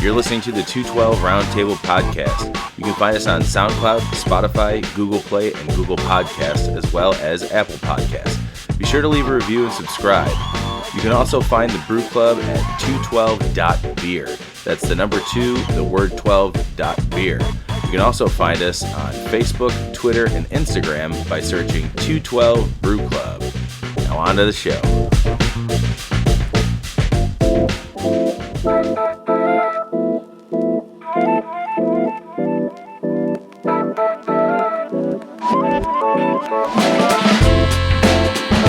You're listening to the 212 Roundtable Podcast. You can find us on SoundCloud, Spotify, Google Play, and Google Podcasts, as well as Apple Podcasts. Be sure to leave a review and subscribe. You can also find the Brew Club at 212.beer. That's the number 2, the word 12.beer. You can also find us on Facebook, Twitter, and Instagram by searching 212 Brew Club. Now on to the show.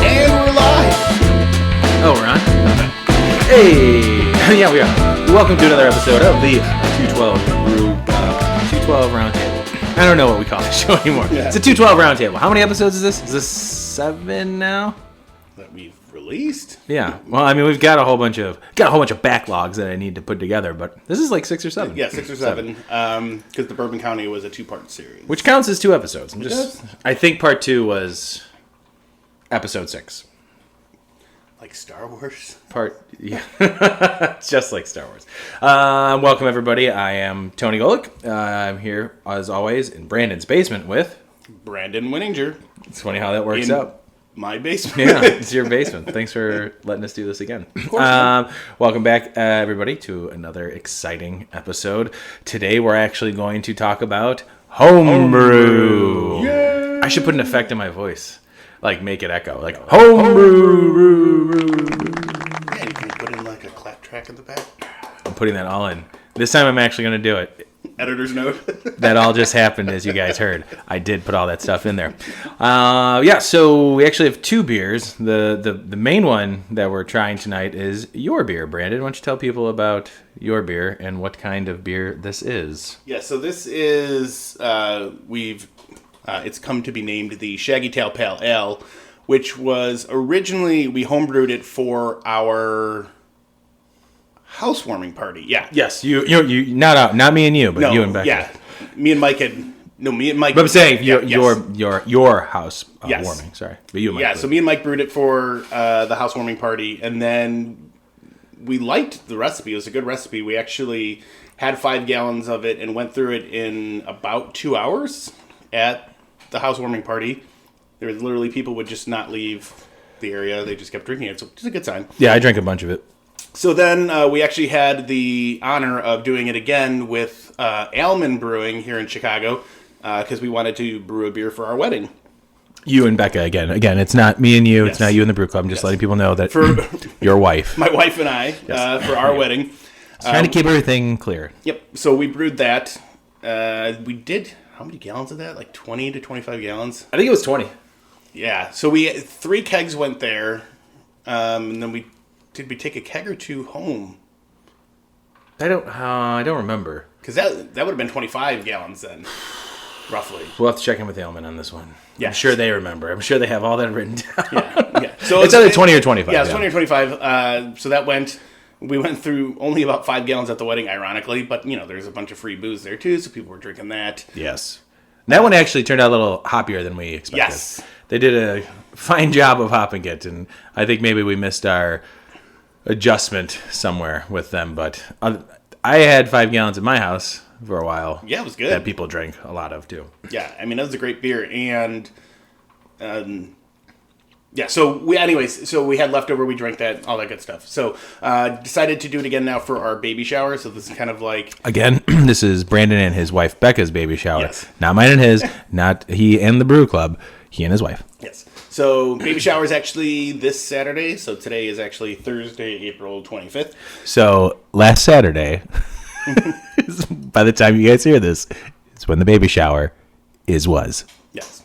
And we're live! Oh, we're on? Hey! Yeah, we are. Welcome to another episode of the 212 Brew 212 Roundtable. I don't know what we call the show anymore. Yeah. It's a 212 Roundtable. How many episodes is this? Is this 7 now? That we've released? Yeah. Well, I mean, we've got a whole bunch of backlogs that I need to put together, but this is like 6 or 7. Yeah, 6 or 7. Because the Bourbon County was a 2-part series. Which counts as 2 episodes. I think part 2 was episode 6. Like Star Wars? Yeah. It's just like Star Wars. Welcome, everybody. I am Tony Golick. I'm here, as always, in Brandon's basement with... Brandon Winninger. It's funny how that works out. My basement. Yeah, it's your basement. Thanks for letting us do this again. Of course. Welcome back, everybody, to another exciting episode. Today, we're actually going to talk about homebrew. Yay! I should put an effect in my voice. Like, make it echo. Like, homebrew. Yeah, you can put in like a clap track in the back. I'm putting that all in. This time I'm actually going to do it. Editor's note. That all just happened, as you guys heard. I did put all that stuff in there. So we actually have 2 beers. The main one that we're trying tonight is your beer, Brandon. Why don't you tell people about your beer and what kind of beer this is? Yeah, so this is, it's come to be named the Shaggy Tail Pale Ale, which was originally, we homebrewed it for our housewarming party. Yeah. Yes, you not me and you, but you and Becca. Yeah, me and Mike had. No, me and Mike. But I'm saying your house yes. warming. Sorry, but you and Mike. Yeah, so me and Mike brewed it for the housewarming party, and then we liked the recipe. It was a good recipe. We actually had 5 gallons of it and went through it in about 2 hours at the housewarming party. There was literally people would just not leave the area. They just kept drinking it, so it's a good sign. Yeah, I drank a bunch of it. So then we actually had the honor of doing it again with Alman Brewing here in Chicago because we wanted to brew a beer for our wedding. You and Becca again. Again, it's not me and you. Yes. It's not you and the brew club. I'm just letting people know that For your wife. My wife and I, for our wedding. Trying to keep everything clear. Yep. So we brewed that. We did, how many gallons of that? Like 20 to 25 gallons? I think it was 20. Yeah. So 3 kegs went there. And then did we take a keg or 2 home? I don't remember. Because that would have been 25 gallons then, roughly. We'll have to check in with Ailman on this one. Yeah. I'm sure they remember. I'm sure they have all that written down. Yeah. So it's either 20 or 25. Yeah, it's 20 or 25. So we went through only about 5 gallons at the wedding, ironically. But, there's a bunch of free booze there, too. So people were drinking that. Yes. And that one actually turned out a little hoppier than we expected. Yes. They did a fine job of hopping it. And I think maybe we missed our adjustment somewhere with them. But I had 5 gallons in my house for a while. Yeah, it was good. That people drank a lot of, too. Yeah, I mean, that was a great beer. And, so we had leftover, we drank that, all that good stuff. So, decided to do it again now for our baby shower. So this is kind of like... Again, this is Brandon and his wife Becca's baby shower. Yes. Not mine and his, not he and the brew club, he and his wife. Yes. So, baby shower is actually this Saturday. So, today is actually Thursday, April 25th. So, last Saturday, by the time you guys hear this, is when the baby shower was. Yes.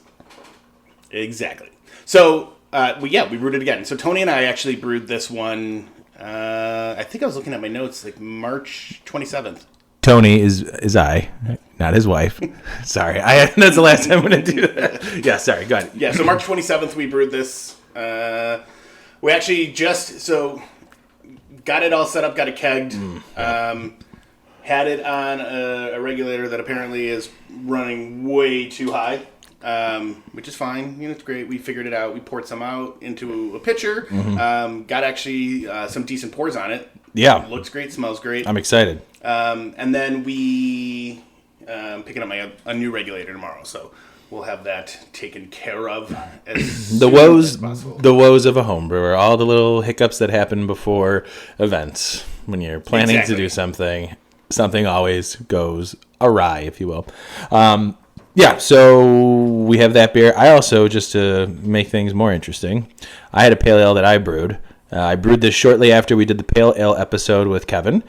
Exactly. So, we brewed it again. So, Tony and I actually brewed this one, I think I was looking at my notes, like March 27th. Tony is I, not his wife. Sorry, that's the last time I'm going to do that. Yeah, sorry, go ahead. Yeah, so March 27th we brewed this. We actually got it all set up, got it kegged. Had it on a regulator that apparently is running way too high. which is fine. It's great. We figured it out. We poured some out into a pitcher. Got actually some decent pours on it. Yeah. It looks great. Smells great. I'm excited. And then we picking up a new regulator tomorrow, so we'll have that taken care of as The soon woes, as possible. the woes of a home brewer, all the little hiccups that happen before events when you're planning to do something. Something always goes awry, if you will. Yeah, so we have that beer. I also, just to make things more interesting, I had a pale ale that I brewed. I brewed this shortly after we did the pale ale episode with Kevin.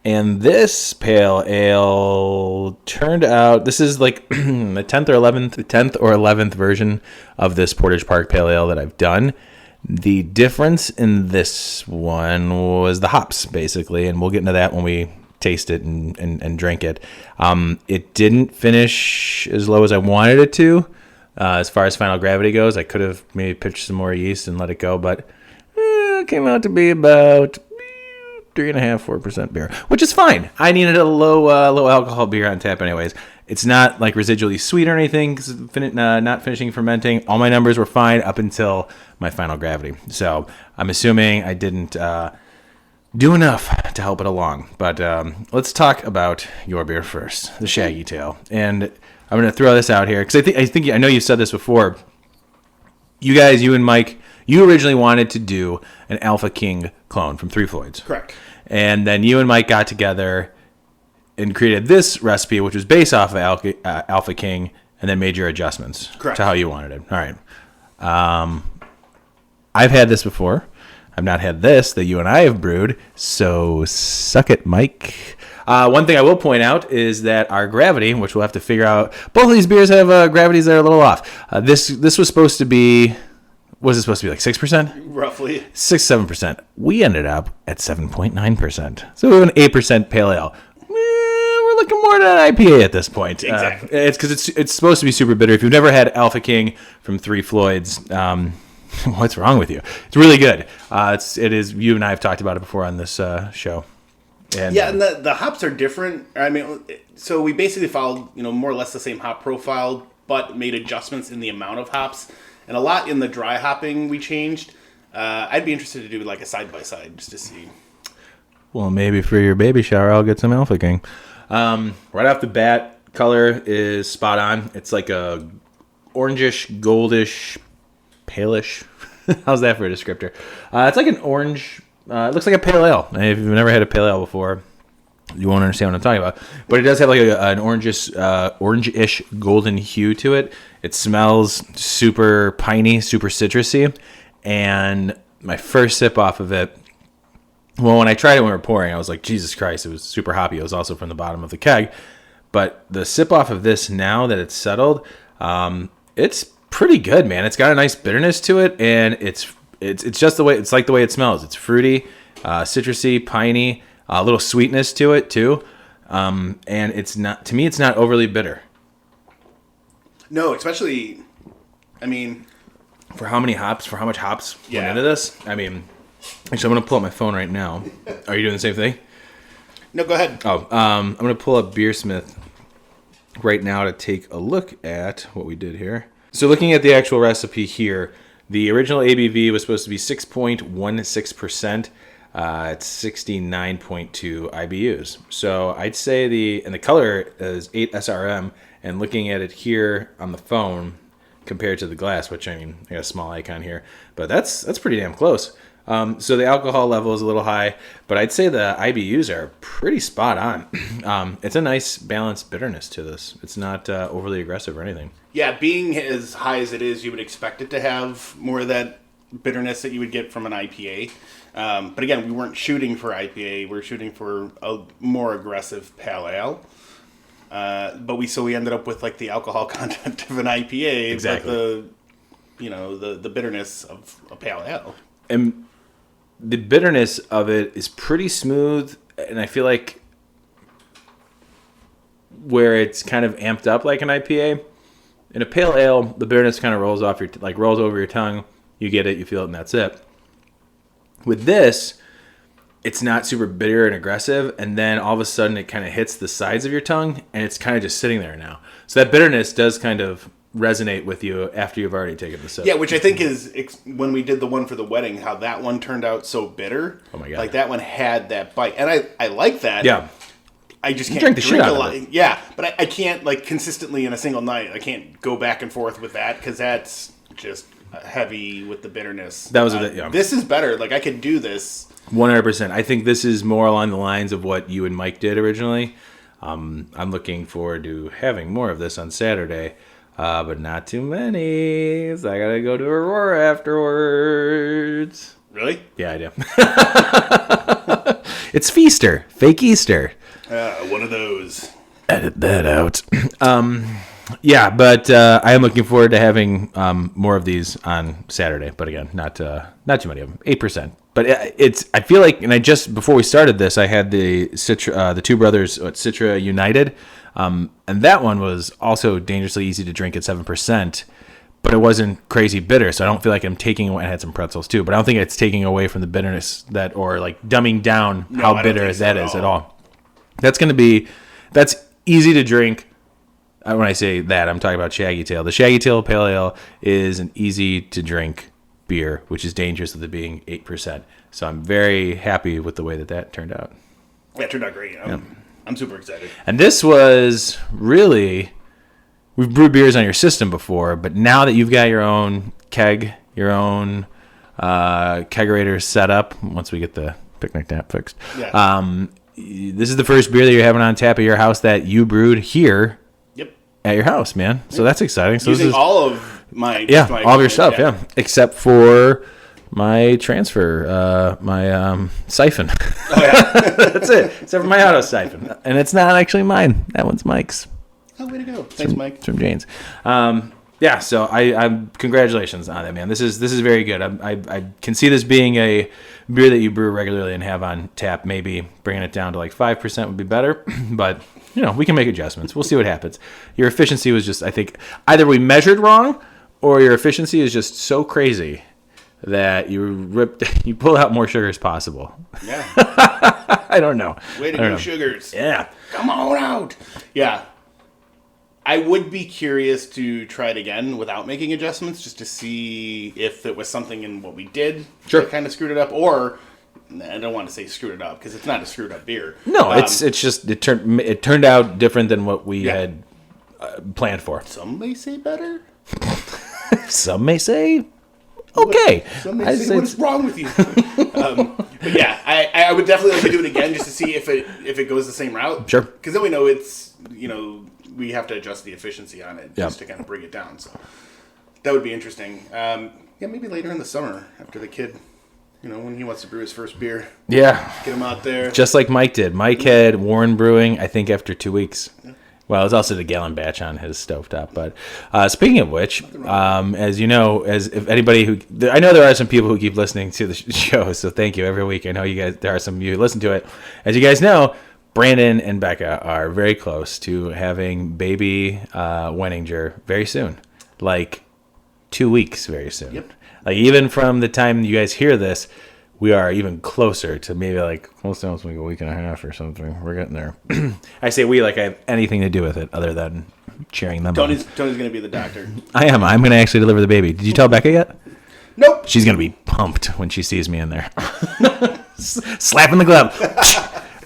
And this pale ale turned out, this is like the 10th or 11th version of this Portage Park pale ale that I've done. The difference in this one was the hops, basically, and we'll get into that when we taste it and drink it. It didn't finish as low as I wanted it to. As far as final gravity goes, I could have maybe pitched some more yeast and let it go, but it came out to be about 3.5-4% beer, which is fine. I needed a low alcohol beer on tap anyways. It's not like residually sweet or anything, because not finishing fermenting. All my numbers were fine up until my final gravity. So I'm assuming I didn't do enough to help it along. But let's talk about your beer first, the Shaggy Tail. And I'm going to throw this out here, because I know you've said this before. You and Mike, you originally wanted to do an Alpha King clone from Three Floyds. Correct. And then you and Mike got together and created this recipe, which was based off of Alpha King, and then made your adjustments Correct. to how you wanted it. All right. I've had this before. I've not had this that you and I have brewed, so suck it, Mike. One thing I will point out is that our gravity, which we'll have to figure out, both of these beers have gravities that are a little off. This was supposed to be, was it supposed to be like 6%? Roughly. 6-7%. We ended up at 7.9%. So we have an 8% pale ale. We're looking more at an IPA at this point. Exactly. It's because it's supposed to be super bitter. If you've never had Alpha King from Three Floyds, what's wrong with you? It's really good. It is. You and I have talked about it before on this show. And the hops are different. I mean, so we basically followed, more or less the same hop profile, but made adjustments in the amount of hops, and a lot in the dry hopping we changed. I'd be interested to do like a side by side just to see. Well, maybe for your baby shower, I'll get some Alpha King. Right off the bat, color is spot on. It's like a orangish, goldish, palish. How's that for a descriptor? It's like an orange. It looks like a pale ale. If you've never had a pale ale before, you won't understand what I'm talking about. But it does have like an orange-ish golden hue to it. It smells super piney, super citrusy. And my first sip off of it, well, when I tried it when we were pouring, I was like, Jesus Christ, it was super hoppy. It was also from the bottom of the keg. But the sip off of this, now that it's settled, it's pretty good, man. It's got a nice bitterness to it, and it's just the way it smells. It's fruity, citrusy, piney, a little sweetness to it too, and it's not overly bitter. No, especially, I mean, For how much hops went Yeah. into this? I mean, actually, I'm gonna pull up my phone right now. Are you doing the same thing? no, go ahead. Oh, I'm gonna pull up Beersmith right now to take a look at what we did here. So looking at the actual recipe here, the original ABV was supposed to be 6.16%. It's 69.2 IBUs. So I'd say the color is 8 SRM, and looking at it here on the phone compared to the glass, which I got a small icon here, but that's pretty damn close. So the alcohol level is a little high, but I'd say the IBUs are pretty spot on. It's a nice balanced bitterness to this. It's not overly aggressive or anything. Yeah, being as high as it is, you would expect it to have more of that bitterness that you would get from an IPA. But again, we weren't shooting for IPA. We were shooting for a more aggressive pale ale. But we ended up with like the alcohol content of an IPA, Exactly. but the bitterness of a pale ale. And the bitterness of it is pretty smooth, and I feel like where it's kind of amped up like an IPA, in a pale ale, the bitterness kind of rolls over your tongue. You get it, you feel it, and that's it. With this, it's not super bitter and aggressive, and then all of a sudden it kind of hits the sides of your tongue, and it's kind of just sitting there now. So that bitterness does kind of resonate with you after you've already taken the sip. Yeah, which I think is when we did the one for the wedding, how that one turned out so bitter. Oh my God. Like that one had that bite, and I like that. Yeah. I just can't drink the shit out a of lot. it. Yeah, but I can't like consistently in a single night. I can't go back and forth with that because that's just heavy with the bitterness. That was This is better. Like I could do this. 100%. I think this is more along the lines of what you and Mike did originally. I'm looking forward to having more of this on Saturday, but not too many. So I gotta go to Aurora afterwards. Really? Yeah, I do. It's Feaster, fake Easter. One of those. Edit that out. Yeah, but I am looking forward to having more of these on Saturday. But again, not too many of them. 8%. But I feel like, and I just before we started this, I had the Two Brothers Citra United, and that one was also dangerously easy to drink at 7%. But it wasn't crazy bitter, so I don't feel like I'm taking away. I had some pretzels too, but I don't think it's taking away from the bitterness or like dumbing down how bitter that is at all. That's easy to drink. When I say that, I'm talking about Shaggy Tail. The Shaggy Tail Pale Ale is an easy to drink beer, which is dangerous with it being 8%. So I'm very happy with the way that turned out. Yeah, it turned out great. I'm super excited. And this was really... We've brewed beers on your system before, but now that you've got your own keg, your own kegerator set up, once we get the picnic tap fixed, this is the first beer that you're having on tap at your house that you brewed here at your house, man. So that's exciting. So Using this is, all of my... all of your stuff, except for my transfer, my siphon. Oh, yeah. That's it, except for my auto siphon. And it's not actually mine. That one's Mike's. Oh, way to go. Thanks, Mike. It's from Jane's. So I'm congratulations on it, man. This is very good. I can see this being a beer that you brew regularly and have on tap. Maybe bringing it down to like 5% would be better, but we can make adjustments. We'll see what happens. Your efficiency was just, I think, either we measured wrong or your efficiency is just so crazy that you pull out more sugar as possible. Yeah. I don't know. Way to go, sugars. Yeah. Come on out. Yeah. I would be curious to try it again without making adjustments, just to see if it was something in what we did that kind of screwed it up, or I don't want to say screwed it up because it's not a screwed up beer. No, it's just it turned out different than what we had planned for. Some may say better. Some may say okay. Some may say what's wrong with you. But yeah, I would definitely like to do it again just to see if it goes the same route. Sure. Because then we know it's we have to adjust the efficiency on it just to kind of bring it down. So that would be interesting. Maybe later in the summer after the kid, when he wants to brew his first beer. Yeah. Get him out there. Just like Mike did. Mike had Warren Brewing, I think, after 2 weeks. Yeah. Well, it was also the gallon batch on his stovetop. But speaking of which, as you know, if anybody I know there are some people who keep listening to the show, so thank you every week. I know you guys, there are some of you who listen to it. As you guys know, Brandon and Becca are very close to having baby Wenninger very soon, like 2 weeks very soon. Yep. Like even from the time you guys hear this, we are even closer to maybe like most times like a week and a half or something. We're getting there. I say we like I have anything to do with it other than cheering them Tony's going to be the doctor. I am. I'm going to actually deliver the baby. Did you tell Becca yet? Nope. She's going to be pumped when she sees me in there. Slapping the glove.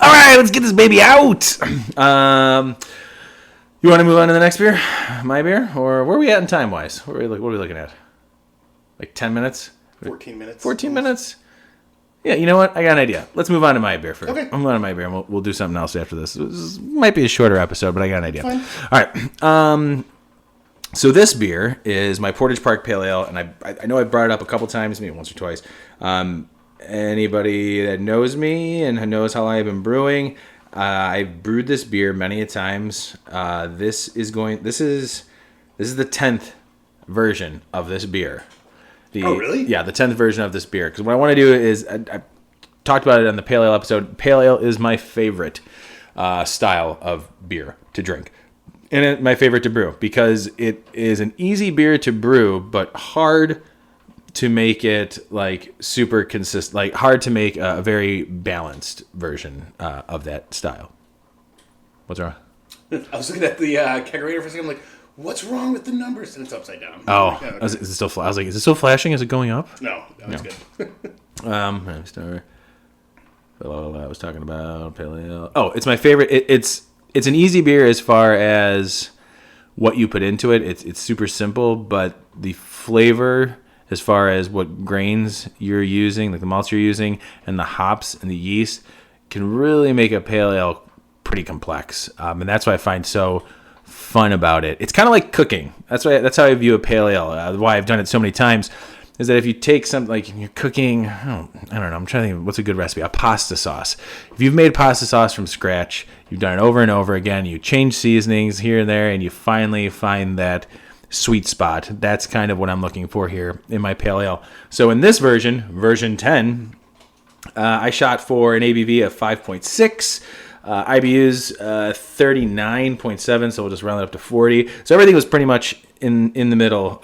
All right, let's get this baby out. You want to move on to the next beer? My beer? Or where are we at in time-wise? What are we looking at? Like 10 minutes? 14 minutes. 14 minutes? Yeah, you know what? I got an idea. Let's move on to my beer first. Okay. I'm going to my beer, and we'll do something else after this. This might be a shorter episode, but I got an idea. Fine. All right. So this beer is my Portage Park Pale Ale, and I know I brought it up a couple times, maybe once or twice. Anybody that knows me and knows how I've been brewing, I've brewed this beer many a times. This is the 10th version of this beer. Oh, really? Yeah, the 10th version of this beer. Because what I want to do is, I talked about it on the Pale Ale episode. Pale Ale is my favorite style of beer to drink. And my favorite to brew. Because it is an easy beer to brew, but hard to make it like super consistent, like hard to make a very balanced version of that style. What's wrong? I was looking at the kegerator for a second. I'm like, what's wrong with the numbers? And it's upside down. Oh, Okay. is it still? I was like, is it still flashing? Is it going up? No, it's good. I was talking about pale ale. Oh, it's my favorite. It's an easy beer as far as what you put into it. It's super simple, but the flavor, as far as what grains you're using, like the malts you're using, and the hops and the yeast, can really make a pale ale pretty complex. And that's what I find so fun about it. It's kind of like cooking. That's how I view a pale ale. Why I've done it so many times is that if you take something like you're cooking, I don't know, I'm trying to think of what's a good recipe, a pasta sauce. If you've made pasta sauce from scratch, you've done it over and over again, you change seasonings here and there, and you finally find that sweet spot. That's kind of what I'm looking for here in my pale ale. So in this version 10, I shot for an ABV of 5.6. IBU's 39.7, so we'll just round it up to 40. So everything was pretty much in the middle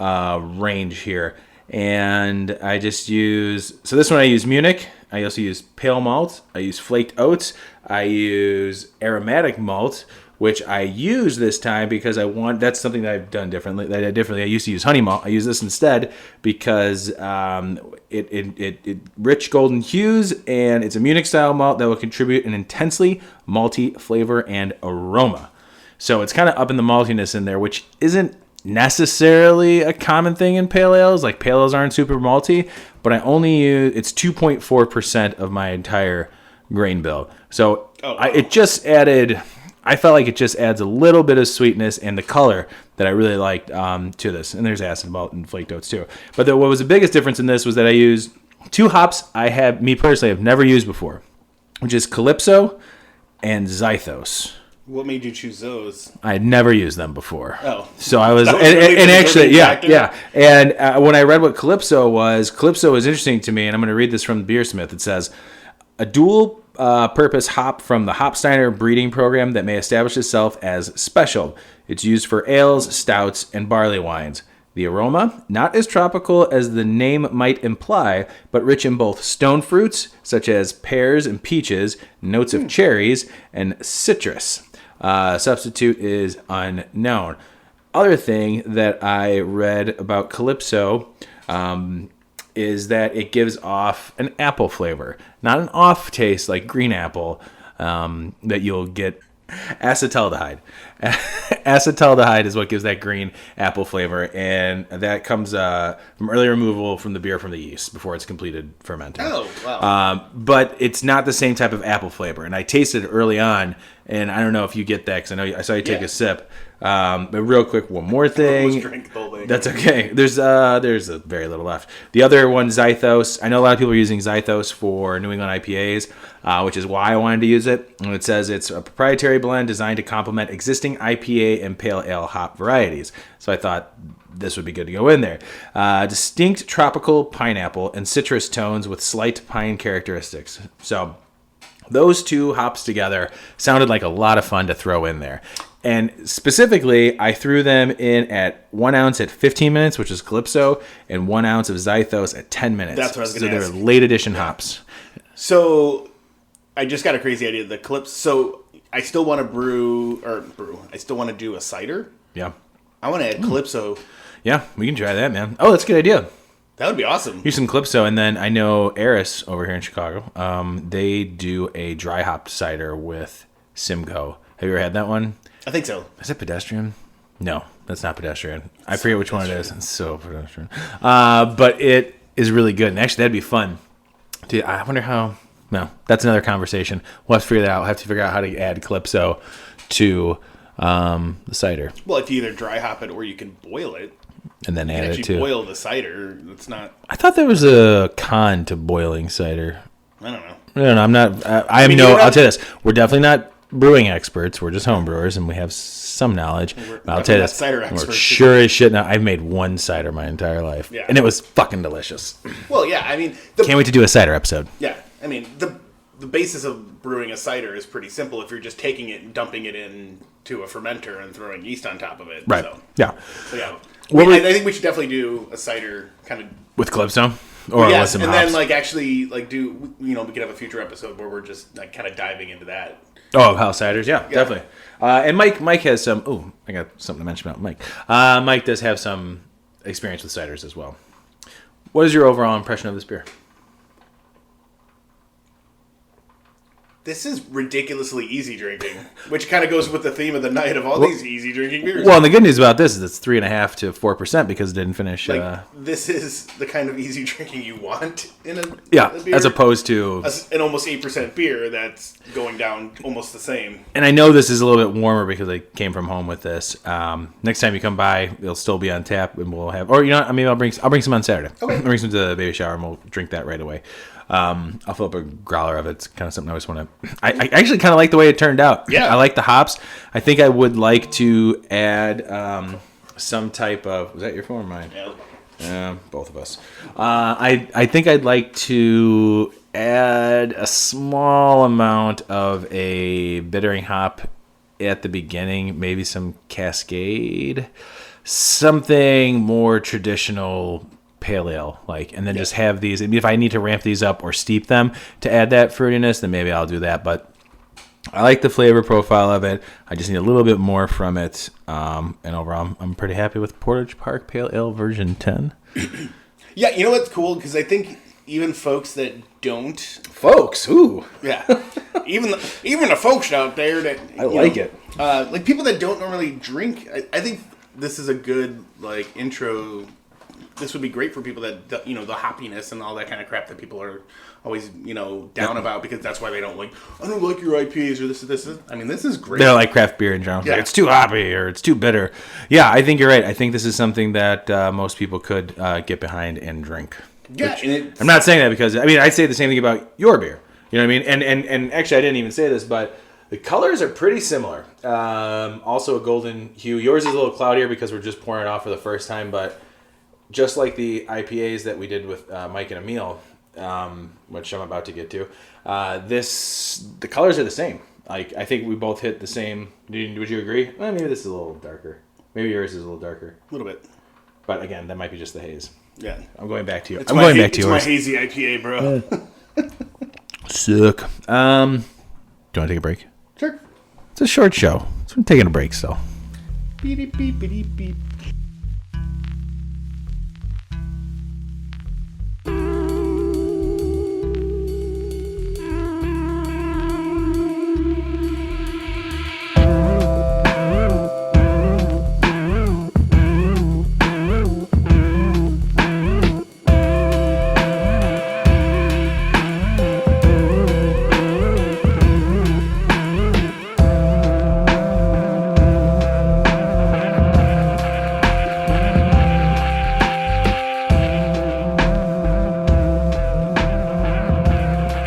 range here. And I just so this one I use Munich. I also use pale malt. I use flaked oats. I use aromatic malt, which I use this time because that's something that I've done differently. I used to use honey malt. I use this instead because it rich golden hues, and it's a Munich style malt that will contribute an intensely malty flavor and aroma. So it's kind of up in the maltiness in there, which isn't necessarily a common thing in pale ales. Like, pale ales aren't super malty, but it's 2.4% of my entire grain bill. So I felt like it just adds a little bit of sweetness and the color that I really liked to this. And there's acid malt and flaked oats too. But what was the biggest difference in this was that I used two hops me personally have never used before, which is Calypso and Zythos. What made you choose those? I had never used them before. Oh. So I was, really and actually, factor? yeah. And when I read what Calypso was interesting to me, and I'm going to read this from Beersmith. It says, a dual purpose hop from the Hopsteiner breeding program that may establish itself as special. It's used for ales, stouts, and barley wines. The aroma, not as tropical as the name might imply, but rich in both stone fruits, such as pears and peaches, notes of cherries, and citrus. Substitute is unknown. Other thing that I read about Calypso is that it gives off an apple flavor. Not an off taste like green apple that you'll get. Acetaldehyde. Acetaldehyde is what gives that green apple flavor, and that comes from early removal from the beer from the yeast before it's completed fermenting. Oh, wow. But it's not the same type of apple flavor, and I tasted it early on, and I don't know if you get that, because I saw you take a sip. But real quick, one more thing. Almost drank the whole thing. That's okay. There's a very little left. The other one, Zythos. I know a lot of people are using Zythos for New England IPAs, which is why I wanted to use it. And it says it's a proprietary blend designed to complement existing IPA and pale ale hop varieties. So I thought this would be good to go in there. Distinct tropical pineapple and citrus tones with slight pine characteristics. So those two hops together sounded like a lot of fun to throw in there. And specifically, I threw them in at 1 ounce at 15 minutes, which is Calypso, and 1 ounce of Zythos at 10 minutes. That's what I was going to ask. So they're late edition hops. So I just got a crazy idea. The Calypso. So I still want to I still want to do a cider. Yeah. I want to add Calypso. Yeah, we can try that, man. Oh, that's a good idea. That would be awesome. Use some Calypso, and then I know Eris over here in Chicago. They do a dry hopped cider with Simcoe. Have you ever had that one? I think so. Is it Pedestrian? No, that's not Pedestrian. I forget which one it is. It's so Pedestrian. But it is really good. And actually, that'd be fun. Dude, I wonder how... No, that's another conversation. We'll have to figure that out. We'll have to figure out how to add Calypso to the cider. Well, if you either dry hop it or you can boil it. And then add it actually too. Boil the cider. It's not... I thought there was a con to boiling cider. I don't know. I'm not... I'll tell you this. We're definitely not brewing experts. We're just home brewers, and we have some knowledge. I'll tell you this. Cider We're experts. sure as shit now. I've made one cider my entire life, Yeah. and it was fucking delicious. Well, yeah, I mean... Can't wait to do a cider episode. Yeah, I mean, the basis of brewing a cider is pretty simple if you're just taking it and dumping it into a fermenter and throwing yeast on top of it. Right. So Yeah. yeah. What I think we should definitely do a cider kind of... With Calypso? Or with yes, some and hops. then like actually like do we could have a future episode where we're just like kind of diving into that. Oh, house ciders, yeah, definitely. And Mike has some. Oh, I got something to mention about Mike. Mike does have some experience with ciders as well. What is your overall impression of this beer? This is ridiculously easy drinking, which kind of goes with the theme of the night of all these easy drinking beers. Well, and the good news about this is it's 3.5% to 4% because it didn't finish. This is the kind of easy drinking you want in a beer, as opposed to an almost 8% beer that's going down almost the same. And I know this is a little bit warmer because I came from home with this. Next time you come by, it'll still be on tap, and we'll have. Or I'll bring some on Saturday. Okay. I'll bring some to the baby shower, and we'll drink that right away. I'll fill up a growler of it. It's kind of something I always want to. I actually kind of like the way it turned out. Yeah, I like the hops. I think I would like to add some type of. Was that your phone or mine? Yeah. Both of us. I think I'd like to add a small amount of a bittering hop at the beginning, maybe some Cascade, something more traditional pale ale, and then just have these. If I need to ramp these up or steep them to add that fruitiness, then maybe I'll do that. But I like the flavor profile of it. I just need a little bit more from it. And overall, I'm pretty happy with Portage Park Pale Ale version 10. Yeah, you know what's cool? Because I think even folks that don't... Folks, ooh. Yeah. even the folks out there that... I like it. Like people that don't normally drink, I think this is a good intro. This would be great for people that, the hoppiness and all that kind of crap that people are always, down about, because that's why they don't like, I don't like your IPAs or this. I mean, this is great. They're like craft beer in general. Yeah. Like, it's too hoppy or it's too bitter. Yeah, I think you're right. I think this is something that most people could get behind and drink. Yeah, and I'm not saying that because, I'd say the same thing about your beer. You know what I mean? And actually, I didn't even say this, but the colors are pretty similar. Also a golden hue. Yours is a little cloudier because we're just pouring it off for the first time, but just like the IPAs that we did with Mike and Emil, which I'm about to get to, the colors are the same. I think we both hit the same. Would you agree? Well, maybe this is a little darker. Maybe yours is a little darker. a little bit. But again, that might be just the haze. Yeah. I'm going back to you. It's I'm going back to yours. It's my hazy IPA, bro. Sick. Do you want to take a break? Sure. It's a short show. So I'm taking a break still. Beep, beep, beep, beep.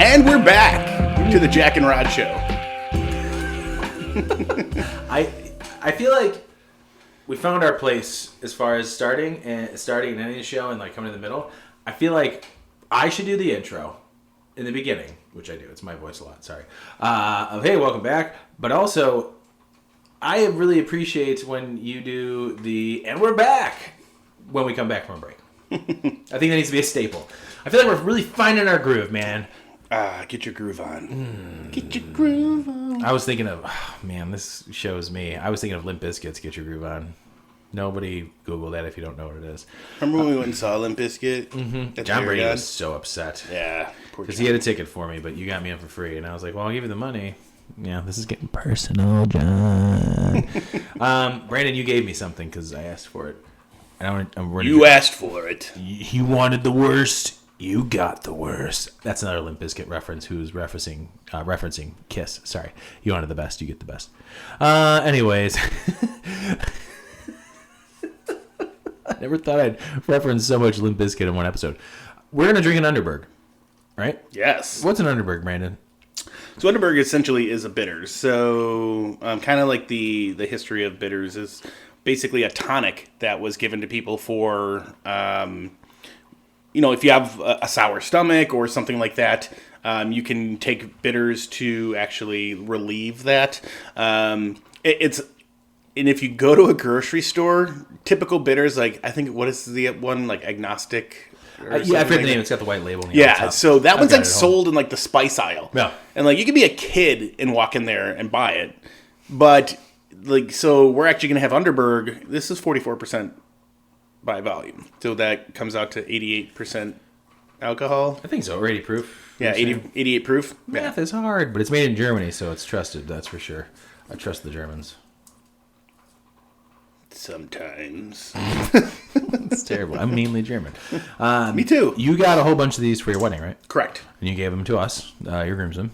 And we're back to the Jack and Rod Show. I feel like we found our place as far as starting and ending the show and coming in the middle. I feel like I should do the intro in the beginning, which I do. It's my voice a lot. Sorry. Of hey, welcome back. But also, I really appreciate when you do the and we're back when we come back from a break. I think that needs to be a staple. I feel like we're really finding our groove, man. Get your groove on. Get your groove on. I was thinking of, this shows me. I was thinking of Limp Bizkit's Get Your Groove On. Nobody Google that if you don't know what it is. Remember when we went and saw Limp Bizkit? Mm-hmm. John Brady was so upset. Yeah. Because he had a ticket for me, but you got me in for free. And I was like, well, I'll give you the money. Yeah, this is getting personal, John. Brandon, you gave me something because I asked for it. You asked for it. You wanted the worst. You got the worst. That's another Limp Bizkit reference. Who's referencing Kiss? Sorry, you wanted the best. You get the best. Anyways, I never thought I'd reference so much Limp Bizkit in one episode. We're gonna drink an Underberg, right? Yes. What's an Underberg, Brandon? So Underberg essentially is a bitters. So kind of like the history of bitters is basically a tonic that was given to people for. If you have a sour stomach or something like that, you can take bitters to actually relieve that. And if you go to a grocery store, typical bitters, I think, what is the one, agnostic Or Yeah, I forget something the like name. that. It's got the white label. Yeah, so that one's got like it at home. sold in like the spice aisle. Yeah. And like you could be a kid and walk in there and buy it. But like, so we're actually going to have Underberg. This is 44% by volume. So that comes out to 88% alcohol. I think so. Or 80 proof. Yeah, 88 proof. Math is hard, but it's made in Germany, so it's trusted. That's for sure. I trust the Germans. Sometimes. It's terrible. I'm mainly German. Me too. You got a whole bunch of these for your wedding, right? Correct. And you gave them to us, your groomsmen,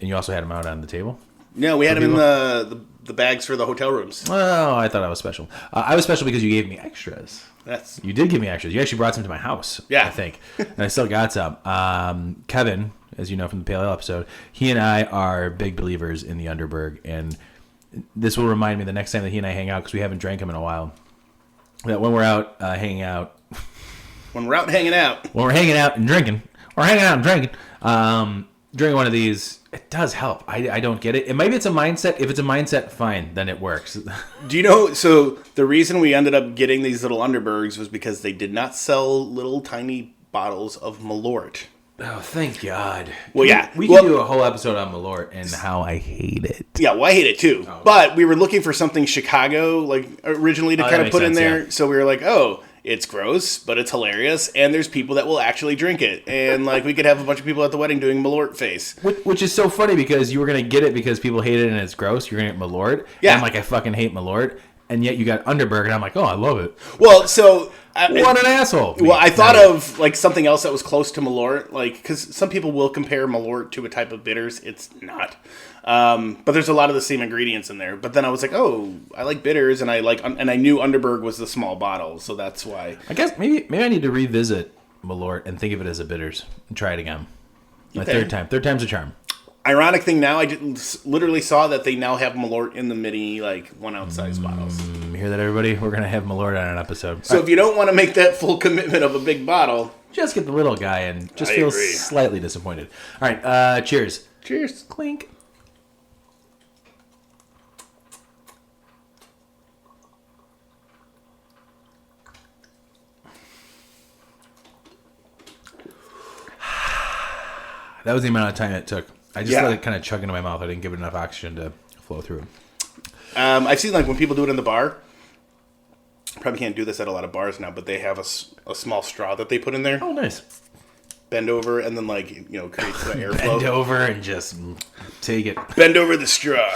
and you also had them out on the table. No, we had them in the bags for the hotel rooms. Oh, I thought I was special. I was special because you gave me extras. That's You did give me extras. You actually brought some to my house. Yeah. I think, and I still got some. Kevin, as you know from the Pale Ale episode, he and I are big believers in the Underberg, and this will remind me the next time that he and I hang out, because we haven't drank them in a while, that when we're out hanging out, when we're out hanging out. when we're hanging out and drinking, or hanging out and drinking, drinking one of these, it does help. I don't get it. And maybe it's a mindset. If it's a mindset, fine, then it works. Do you know? So the reason we ended up getting these little Underbergs was because they did not sell little tiny bottles of Malort. Oh, thank God. Well, yeah. We can do a whole episode on Malort and how I hate it. Yeah, well, I hate it too. Oh. But we were looking for something Chicago, like originally to that kind of makes put in sense, there. yeah. So we were like, oh, it's gross, but it's hilarious, and there's people that will actually drink it, and like we could have a bunch of people at the wedding doing Malort face. Which is so funny, because you were going to get it because people hate it and it's gross. You're going to get Malort. Yeah. And I'm like, I fucking hate Malort. And yet you got Underberg, and I'm like, oh, I love it. Well, so What an asshole. Well, I thought of like something else that was close to Malort, like because some people will compare Malort to a type of bitters. It's not, but there's a lot of the same ingredients in there. But then I was like, oh, I like bitters, and I knew Underberg was the small bottle, so that's why. I guess maybe I need to revisit Malort and think of it as a bitters and try it again. My Okay. third time. Third time's a charm. Ironic thing now, I literally saw that they now have Malort in the mini, like 1 ounce size bottles. You hear that, everybody? We're going to have Malort on an episode. So if you don't want to make that full commitment of a big bottle, Just get the little guy and just I feel agree. slightly disappointed. All right, cheers. cheers. Clink. That was the amount of time it took. I just Yeah. let it kind of chug into my mouth. I didn't give it enough oxygen to flow through. I've seen like when people do it in the bar. Probably can't do this at a lot of bars now, but they have a small straw that they put in there, Oh, nice. bend over, and then like creates the Bend airflow. over and just take it. Bend over the straw.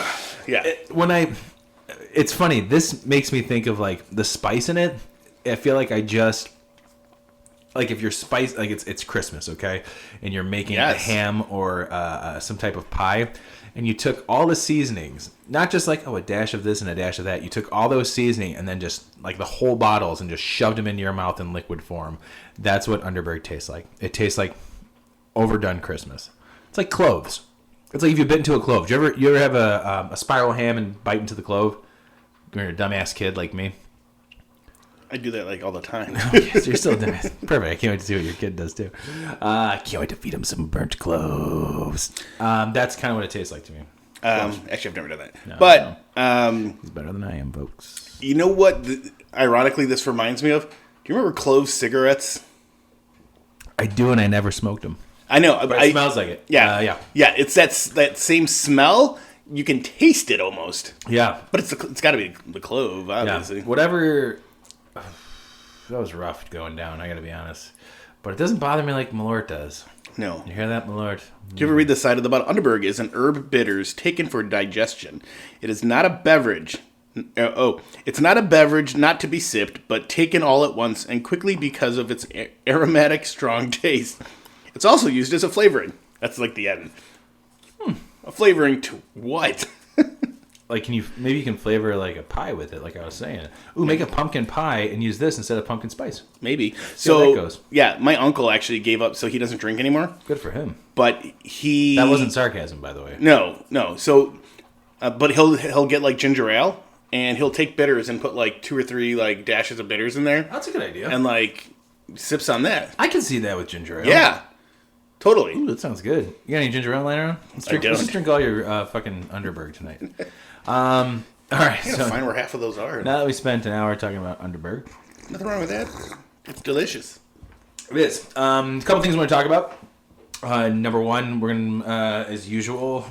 Yeah. It's funny. This makes me think of like the spice in it. I feel like like if you're spice, like it's Christmas, okay, and you're making a Yes. ham or some type of pie, and you took all the seasonings, not just like a dash of this and a dash of that. You took all those seasoning and then just like the whole bottles and just shoved them into your mouth in liquid form. That's what Underberg tastes like. It tastes like overdone Christmas. It's like cloves. It's like if you bit into a clove. You ever have a spiral ham and bite into the clove? You're a dumbass kid like me. I do that like all the time. Yes, you're still doing it. Perfect. I can't wait to see what your kid does too. Can't wait to feed him some burnt cloves. That's kind of what it tastes like to me. Actually, I've never done that. No, But He's better than I am, folks. you know what? Ironically, this reminds me of. Do you remember clove cigarettes? I do, and I never smoked them. I know. But it smells like it. Yeah, yeah. It's that same smell. You can taste it almost, Yeah. but it's got to be the clove, obviously. Yeah. Whatever. That was rough going down, I gotta be honest. But it doesn't bother me like Malort does. No. You hear that, Malort? Do you ever read the side of the bottle? Underberg is an herb bitters taken for digestion. It is not a beverage. It's not a beverage not to be sipped, but taken all at once and quickly because of its aromatic, strong taste. It's also used as a flavoring. That's like the end. A flavoring to what? Like, maybe you can flavor like a pie with it, like I was saying. Ooh, make a pumpkin pie and use this instead of pumpkin spice. Maybe. See how So that goes. yeah, my uncle actually gave up, so he doesn't drink anymore. Good for him. But he That wasn't sarcasm, by the way. No. So, but he'll get like ginger ale, and he'll take bitters and put like 2 or 3 like dashes of bitters in there, That's a good idea. and like sips on that. I can see that with ginger ale. Yeah, totally. Ooh, that sounds good. You got any ginger ale lying around? Let's don't. just drink all your fucking Underberg tonight. All right. I gotta find where half of those are. Now that we spent an hour talking about Underberg, Nothing wrong with that. It's delicious. It is. A couple things I want to talk about. Number one, we're going to, not as usual.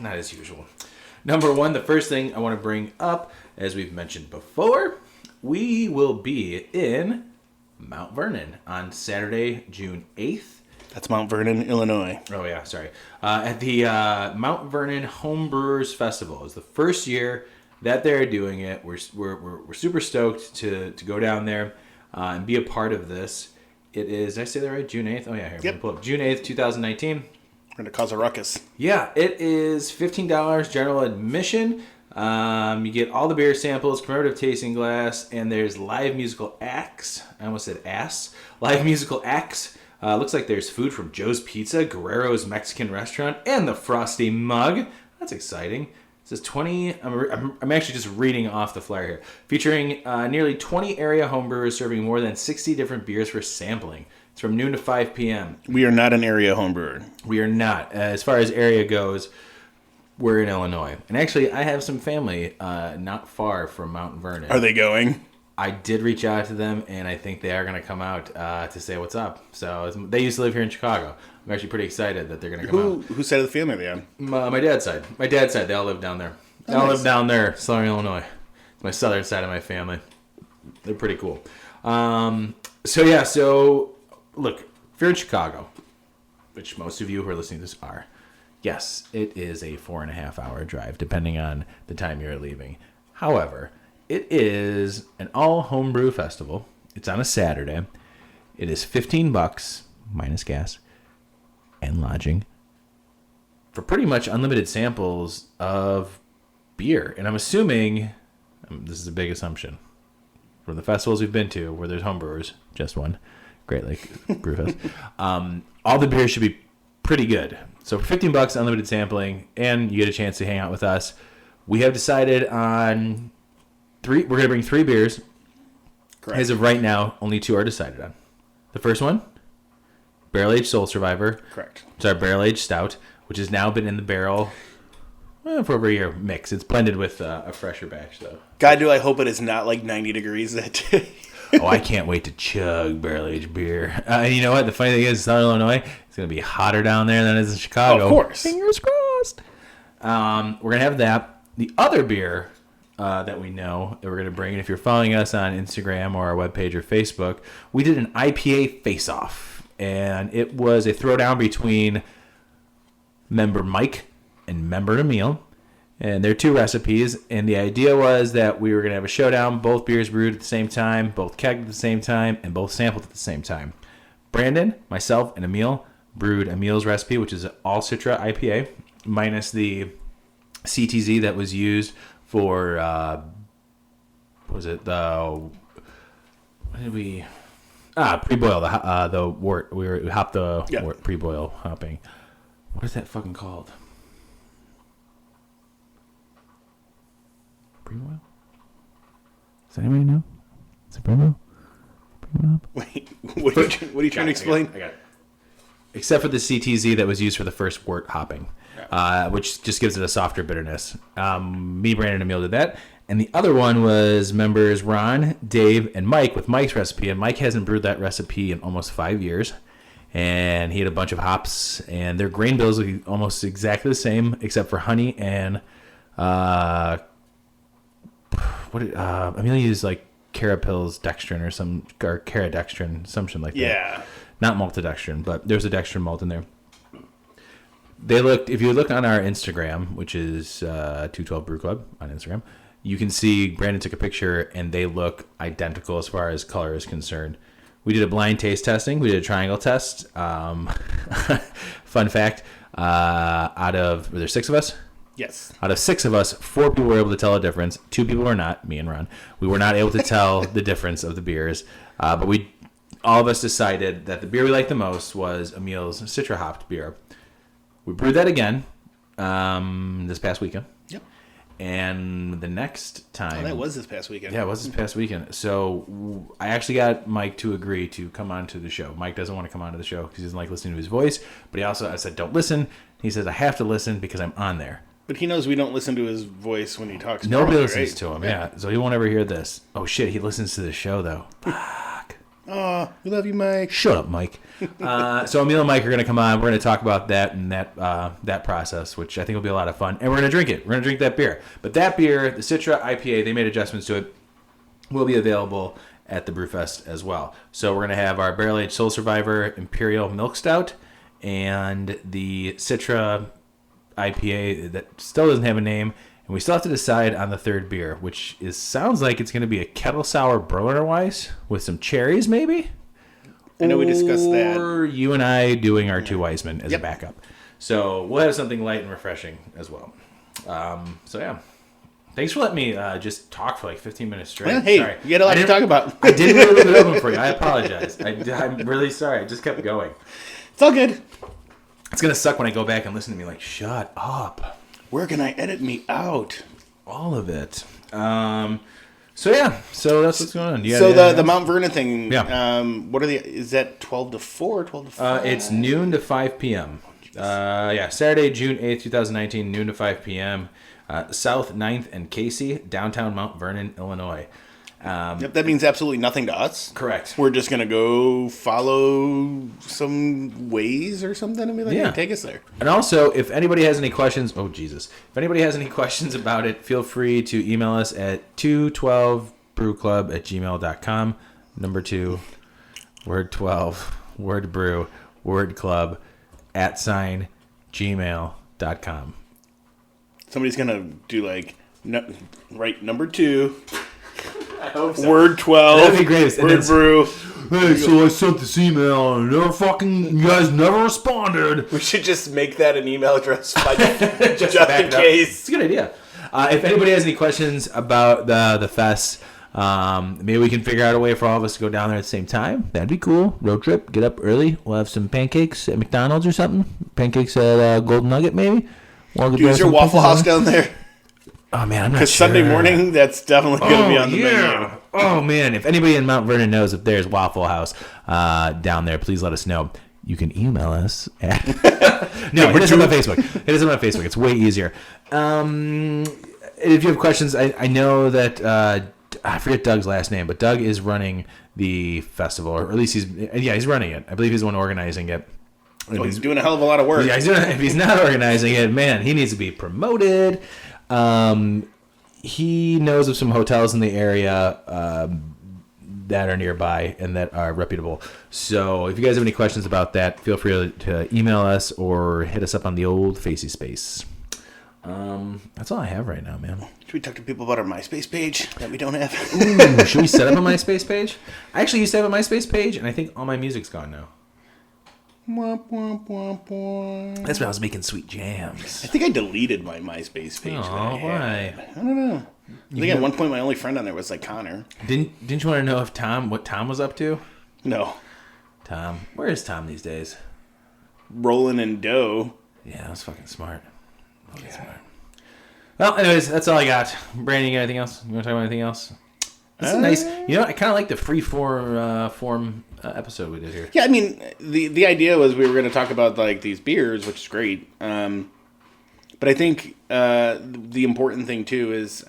Number one, the first thing I want to bring up, as we've mentioned before, we will be in Mount Vernon on Saturday, June 8th. That's Mount Vernon, Illinois. Oh, yeah, sorry. At the Mount Vernon Homebrewers Festival. It's the first year that they're doing it. We're super stoked to go down there and be a part of this. It is, did I say that right? June 8th? Oh, yeah, here. Yep. Pull up June 8th, 2019. We're going to cause a ruckus. Yeah, it is $15 general admission. You get all the beer samples, commemorative tasting glass, and there's live musical acts. I almost said ass. Live musical acts. Looks like there's food from Joe's Pizza, Guerrero's Mexican Restaurant, and the Frosty Mug. That's exciting. It says 20. I'm actually just reading off the flyer here. Featuring nearly 20 area homebrewers serving more than 60 different beers for sampling. It's from noon to 5 p.m. We are not an area homebrewer. We are not. As far as area goes, we're in Illinois. And actually, I have some family not far from Mount Vernon. Are they going? I did reach out to them, and I think they are going to come out to say what's up. So they used to live here in Chicago. I'm actually pretty excited that they're going to come out. Whose side of the family are they on? My dad's side. My dad's side. They all live down there. They all live down there, Southern Illinois. It's my southern side of my family. They're pretty cool. So look, if you're in Chicago, which most of you who are listening to this are, yes, it is a 4.5 hour drive, depending on the time you're leaving. However, it is an all homebrew festival. It's on a Saturday. It is $15 minus gas and lodging for pretty much unlimited samples of beer. And I'm assuming, this is a big assumption, from the festivals we've been to where there's homebrewers, just one, Great Lake Brew Fest, all the beers should be pretty good. So for $15, unlimited sampling, and you get a chance to hang out with us. We have decided on we're going to bring 3 beers. Correct. As of right now, only 2 are decided on. The first one, Barrel Aged Soul Survivor. Correct. It's our Barrel Aged Stout, which has now been in the barrel for over a year mix. It's blended with a fresher batch, though. God, do I hope it is not like 90 degrees that day. Oh, I can't wait to chug barrel aged beer. And you know what? The funny thing is, Southern Illinois, it's going to be hotter down there than it is in Chicago. Oh, of course. Fingers crossed. We're going to have that. The other beer that we know that we're going to bring, and if you're following us on Instagram or our webpage or Facebook, we did an IPA face-off. And it was a throwdown between member Mike and member Emil. And there are 2 recipes, and the idea was that we were going to have a showdown, both beers brewed at the same time, both kegged at the same time, and both sampled at the same time. Brandon, myself, and Emil brewed Emil's recipe, which is an all Citra IPA, minus the CTZ that was used for, pre-boil, the wort. We hopped the wort, pre-boil hopping. What is that fucking called? Pre-boil? Does anybody know? Is it pre-boil? Wait, what are you trying to explain? I got it. Except for the CTZ that was used for the first wort hopping, which just gives it a softer bitterness. Me, Brandon, and Emil did that. And the other one was members Ron, Dave, and Mike with Mike's recipe. And Mike hasn't brewed that recipe in almost 5 years. And he had a bunch of hops. And their grain bills are almost exactly the same, except for honey and... Emil used like Carapil's dextrin or Caradextrin, something like that. Yeah. Not maltodextrin, but there's a dextrin malt in there. If you look on our Instagram, which is 212 Brew Club on Instagram, you can see Brandon took a picture and they look identical as far as color is concerned. We did a blind taste testing. We did a triangle test. Fun fact, were there 6 of us? Yes. Out of 6 of us, 4 people were able to tell a difference. 2 people were not, me and Ron. We were not able to tell the difference of the beers. But all of us decided that the beer we liked the most was Emil's Citra hopped beer. We brewed that again this past weekend. Yep. And the next time... Oh, that was this past weekend. Yeah, it was this past weekend. So I actually got Mike to agree to come on to the show. Mike doesn't want to come on to the show because he doesn't like listening to his voice. But I said, don't listen. He says, I have to listen because I'm on there. But he knows we don't listen to his voice when he talks. Nobody listens to him, yeah. So he won't ever hear this. Oh, shit, he listens to the show, though. Fuck. Oh, we love you, Mike. Shut up, Mike. So Emil and Mike are going to come on. We're going to talk about that and that process, which I think will be a lot of fun. And we're going to drink it. We're going to drink that beer. But that beer, the Citra IPA, they made adjustments to it, will be available at the Brewfest as well. So we're going to have our Barrel Aged Soul Survivor Imperial Milk Stout and the Citra IPA that still doesn't have a name. And we still have to decide on the third beer, which sounds like it's going to be a kettle sour Berliner Weiss with some cherries, maybe? I know we discussed that. Or you and I doing our two Weissman as a backup. So we'll have something light and refreshing as well. So, yeah. Thanks for letting me just talk for like 15 minutes straight. Well, hey, sorry. you got a lot to talk about. I didn't really leave it open for you. I apologize. I'm really sorry. I just kept going. It's all good. It's going to suck when I go back and listen to me like, shut up. Where can I edit me out? All of it. So that's what's going on. So the Mount Vernon thing. Yeah. What are is that 12 to 4 or 12 to 5? It's noon to 5 p.m. Saturday, June 8th, 2019, noon to 5 p.m. South 9th and Casey, downtown Mount Vernon, Illinois. That means absolutely nothing to us. Correct. We're just going to go follow some ways or something and be like, hey, take us there. And also, if anybody has any questions, if anybody has any questions about it, feel free to email us at 212brewclub@gmail.com. Number 2, word 12, word brew, word club, @gmail.com. Somebody's going to do like, number 2. I hope so. Word 12. That'd be great. Word brew. Hey, so I sent this email and you guys never responded. We should just make that an email address just in case. It's a good idea. If anybody has any questions about the fest, maybe we can figure out a way for all of us to go down there at the same time. That'd be cool. Road trip. Get up early. We'll have some pancakes at McDonald's or something. Pancakes at Golden Nugget, maybe. Dude, is there a Waffle House down there? Oh, man, I'm not sure. Because Sunday morning, that's definitely going to be on the menu. Oh, man. If anybody in Mount Vernon knows if there's Waffle House down there, please let us know. You can email us at... No, hit us on my Facebook. Hit us on my Facebook. It's way easier. If you have questions, I know that... I forget Doug's last name, but Doug is running the festival, or at least he's running it. I believe he's the one organizing it. Well, he's doing a hell of a lot of work. Yeah, if he's not organizing it, man, he needs to be promoted. He knows of some hotels in the area that are nearby and that are reputable. So if you guys have any questions about that, feel free to email us or hit us up on the old Facey Space. That's all I have right now, man. Should we talk to people about our MySpace page that we don't have? Ooh, should we set up a MySpace page? I actually used to have a MySpace page, and I think all my music's gone now. Womp, womp, womp, womp. That's when I was making sweet jams. I think I deleted my MySpace page. Oh, why? I don't know. I think at one point my only friend on there was like Connor. Didn't you want to know what Tom was up to? No. Tom. Where is Tom these days? Rolling in dough. Yeah, that's fucking smart. Smart. Well, anyways, that's all I got. Brandon, you got anything else? You want to talk about anything else? That's nice. You know, I kind of like the free form episode we did here. Yeah, I mean, the idea was we were going to talk about like these beers, which is great. But I think the important thing too is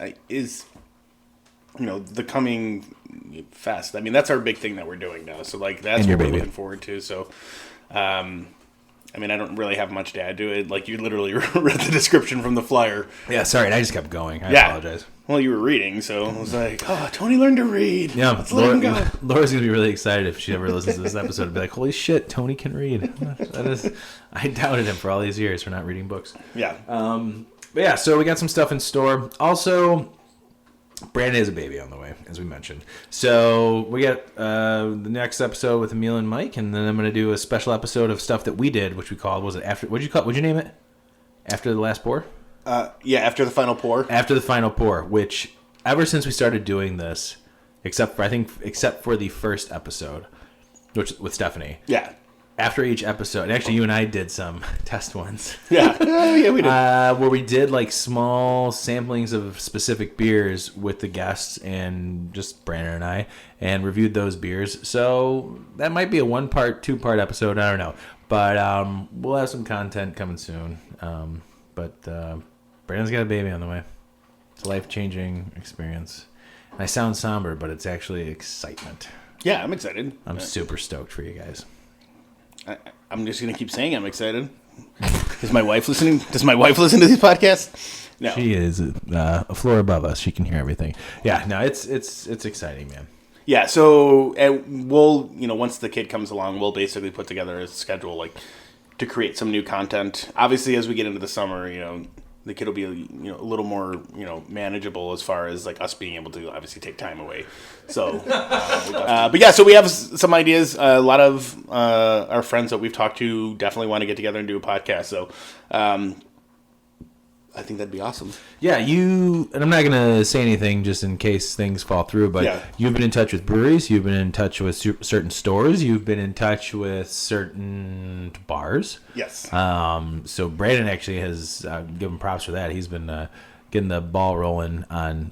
the coming fest. I mean, that's our big thing that we're doing now. So like that's what we're looking forward to. So, I mean, I don't really have much to add to it. Like you literally read the description from the flyer. Yeah, sorry, and I just kept going. I apologize. Well, you were reading, so I was like, "Oh, Tony learned to read." Yeah, let's let him go. Laura's gonna be really excited if she ever listens to this episode and be like, "Holy shit, Tony can read." I doubted him for all these years for not reading books. Yeah. But yeah, so we got some stuff in store. Also, Brandon has a baby on the way, as we mentioned. So we got the next episode with Emil and Mike, and then I'm gonna do a special episode of stuff that we did, which we called what'd you name it? After the last pour? After the final pour. After the final pour, which ever since we started doing this, except for the first episode, which with Stephanie. Yeah. After each episode, and actually you and I did some test ones. Yeah. Yeah, we did. Where we did like small samplings of specific beers with the guests and just Brandon and I, and reviewed those beers. So that might be a 1-part, 2-part episode. I don't know, but we'll have some content coming soon. But Brandon's got a baby on the way. It's a life-changing experience. And I sound somber, but it's actually excitement. Yeah, I'm excited. I'm super stoked for you guys. I'm just gonna keep saying I'm excited. Is my wife listening? Does my wife listen to these podcasts? No. She is a floor above us. She can hear everything. Yeah, no, it's exciting, man. Yeah, so we'll, once the kid comes along, we'll basically put together a schedule, like, to create some new content. Obviously, as we get into the summer, the kid will be, a little more, manageable as far as, like, us being able to obviously take time away. So, but yeah, so we have some ideas. A lot of our friends that we've talked to definitely want to get together and do a podcast. So, I think that'd be awesome. Yeah, and I'm not going to say anything just in case things fall through, but You've been in touch with breweries, you've been in touch with certain stores, you've been in touch with certain bars. Yes. So Brandon actually has, given props for that. He's been getting the ball rolling on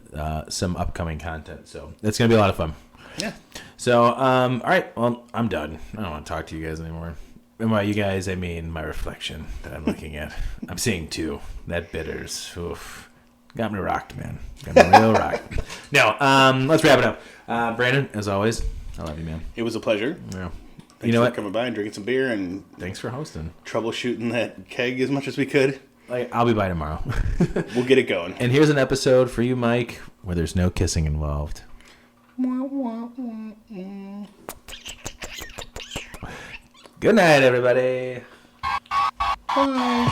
some upcoming content. So it's going to be a lot of fun. Yeah. So, all right, well, I'm done. I don't want to talk to you guys anymore. And by you guys, I mean my reflection that I'm looking at. I'm seeing two. That bitters. Oof. Got me rocked, man. Got me real rocked. No, let's wrap it up. Brandon, as always, I love you, man. It was a pleasure. Yeah. Thanks for coming by and drinking some beer and thanks for hosting. Troubleshooting that keg as much as we could. I'll be by tomorrow. We'll get it going. And here's an episode for you, Mike, where there's no kissing involved. Good night, everybody. Bye.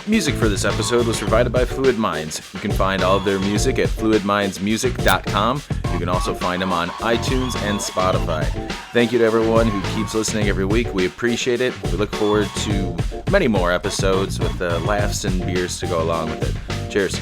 Music for this episode was provided by Fluid Minds. You can find all of their music at fluidmindsmusic.com. You can also find them on iTunes and Spotify. Thank you to everyone who keeps listening every week. We appreciate it. We look forward to many more episodes with laughs and beers to go along with it. Cheers.